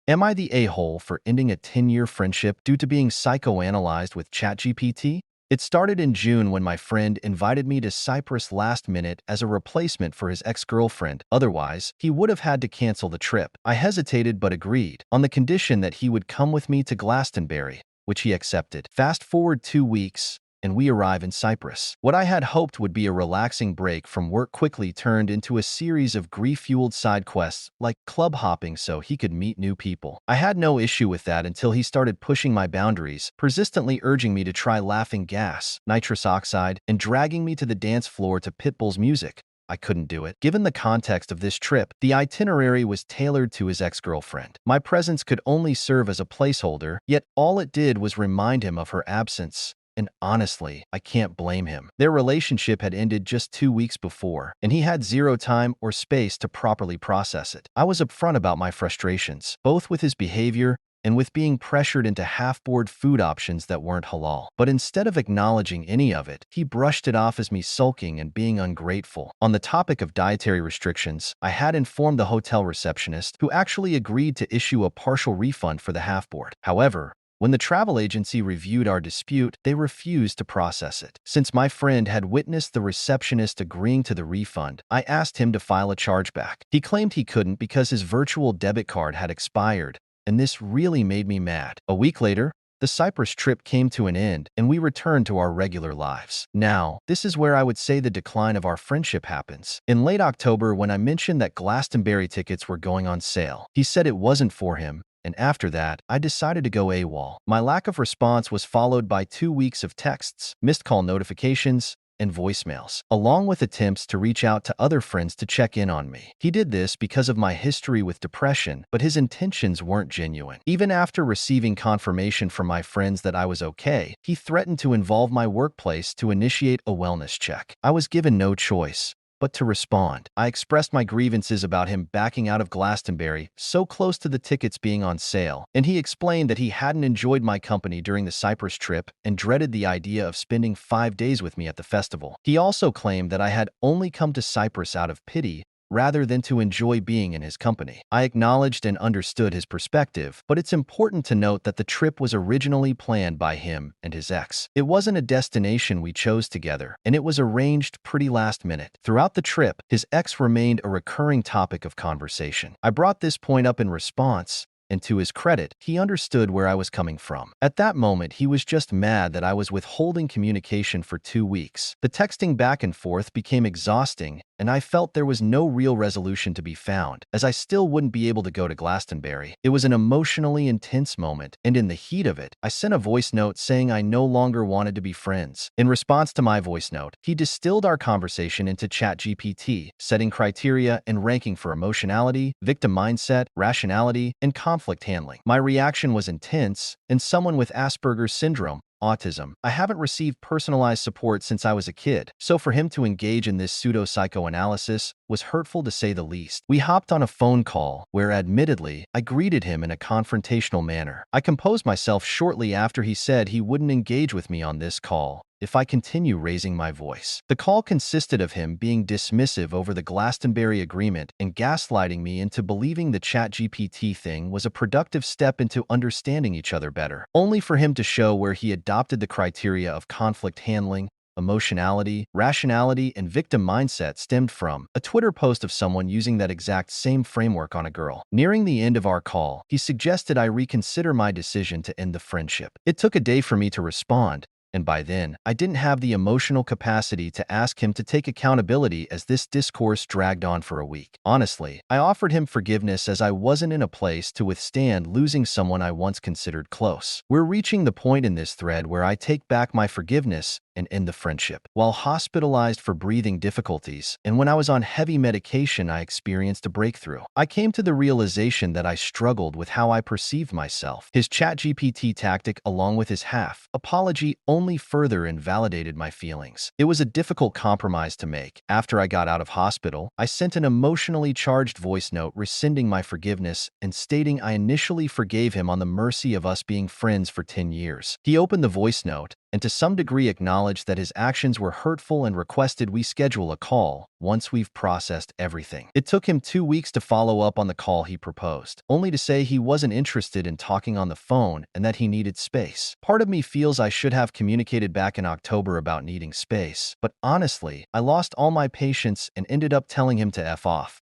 Am I the a-hole for ending a 10-year friendship due to being psychoanalyzed with ChatGPT? It started in June when my friend invited me to Cyprus last minute as a replacement for his ex-girlfriend. Otherwise, he would have had to cancel the trip. I hesitated but agreed, on the condition that he would come with me to Glastonbury, which he accepted. Fast forward 2 weeks, and we arrive in Cyprus. What I had hoped would be a relaxing break from work quickly turned into a series of grief-fueled side quests, like club hopping so he could meet new people. I had no issue with that until he started pushing my boundaries, persistently urging me to try laughing gas, nitrous oxide, and dragging me to the dance floor to Pitbull's music. I couldn't do it. Given the context of this trip, the itinerary was tailored to his ex-girlfriend. My presence could only serve as a placeholder, yet all it did was remind him of her absence. And honestly, I can't blame him. Their relationship had ended just 2 weeks before, and he had zero time or space to properly process it. I was upfront about my frustrations, both with his behavior and with being pressured into half-board food options that weren't halal. But instead of acknowledging any of it, he brushed it off as me sulking and being ungrateful. On the topic of dietary restrictions, I had informed the hotel receptionist, who actually agreed to issue a partial refund for the half-board. However, when the travel agency reviewed our dispute, they refused to process it. Since my friend had witnessed the receptionist agreeing to the refund, I asked him to file a chargeback. He claimed he couldn't because his virtual debit card had expired, and this really made me mad. A week later, the Cyprus trip came to an end, and we returned to our regular lives. Now, this is where I would say the decline of our friendship happens. In late October, when I mentioned that Glastonbury tickets were going on sale, he said it wasn't for him, and after that, I decided to go AWOL. My lack of response was followed by 2 weeks of texts, missed call notifications, and voicemails, along with attempts to reach out to other friends to check in on me. He did this because of my history with depression, but his intentions weren't genuine. Even after receiving confirmation from my friends that I was okay, he threatened to involve my workplace to initiate a wellness check. I was given no choice but to respond. I expressed my grievances about him backing out of Glastonbury, so close to the tickets being on sale, and he explained that he hadn't enjoyed my company during the Cyprus trip and dreaded the idea of spending 5 days with me at the festival. He also claimed that I had only come to Cyprus out of pity rather than to enjoy being in his company. I acknowledged and understood his perspective, but it's important to note that the trip was originally planned by him and his ex. It wasn't a destination we chose together, and it was arranged pretty last minute. Throughout the trip, his ex remained a recurring topic of conversation. I brought this point up in response, and to his credit, he understood where I was coming from. At that moment, he was just mad that I was withholding communication for 2 weeks. The texting back and forth became exhausting, and I felt there was no real resolution to be found, as I still wouldn't be able to go to Glastonbury. It was an emotionally intense moment, and in the heat of it, I sent a voice note saying I no longer wanted to be friends. In response to my voice note, he distilled our conversation into ChatGPT, setting criteria and ranking for emotionality, victim mindset, rationality, and conflict handling. My reaction was intense, and someone with Asperger's syndrome, autism. I haven't received personalized support since I was a kid, so for him to engage in this pseudo-psychoanalysis was hurtful to say the least. We hopped on a phone call where, admittedly, I greeted him in a confrontational manner. I composed myself shortly after he said he wouldn't engage with me on this call if I continue raising my voice. The call consisted of him being dismissive over the Glastonbury agreement and gaslighting me into believing the ChatGPT thing was a productive step into understanding each other better, only for him to show where he adopted the criteria of conflict handling, emotionality, rationality, and victim mindset stemmed from a Twitter post of someone using that exact same framework on a girl. Nearing the end of our call, he suggested I reconsider my decision to end the friendship. It took a day for me to respond, and by then, I didn't have the emotional capacity to ask him to take accountability as this discourse dragged on for a week. Honestly, I offered him forgiveness as I wasn't in a place to withstand losing someone I once considered close. We're reaching the point in this thread where I take back my forgiveness and end the friendship. While hospitalized for breathing difficulties, and when I was on heavy medication, I experienced a breakthrough. I came to the realization that I struggled with how I perceived myself. His ChatGPT tactic, along with his half-apology, only further invalidated my feelings. It was a difficult compromise to make. After I got out of hospital, I sent an emotionally charged voice note rescinding my forgiveness and stating I initially forgave him on the mercy of us being friends for 10 years. He opened the voice note, and to some degree acknowledged that his actions were hurtful and requested we schedule a call once we've processed everything. It took him 2 weeks to follow up on the call he proposed, only to say he wasn't interested in talking on the phone and that he needed space. Part of me feels I should have communicated back in October about needing space, but honestly, I lost all my patience and ended up telling him to F off.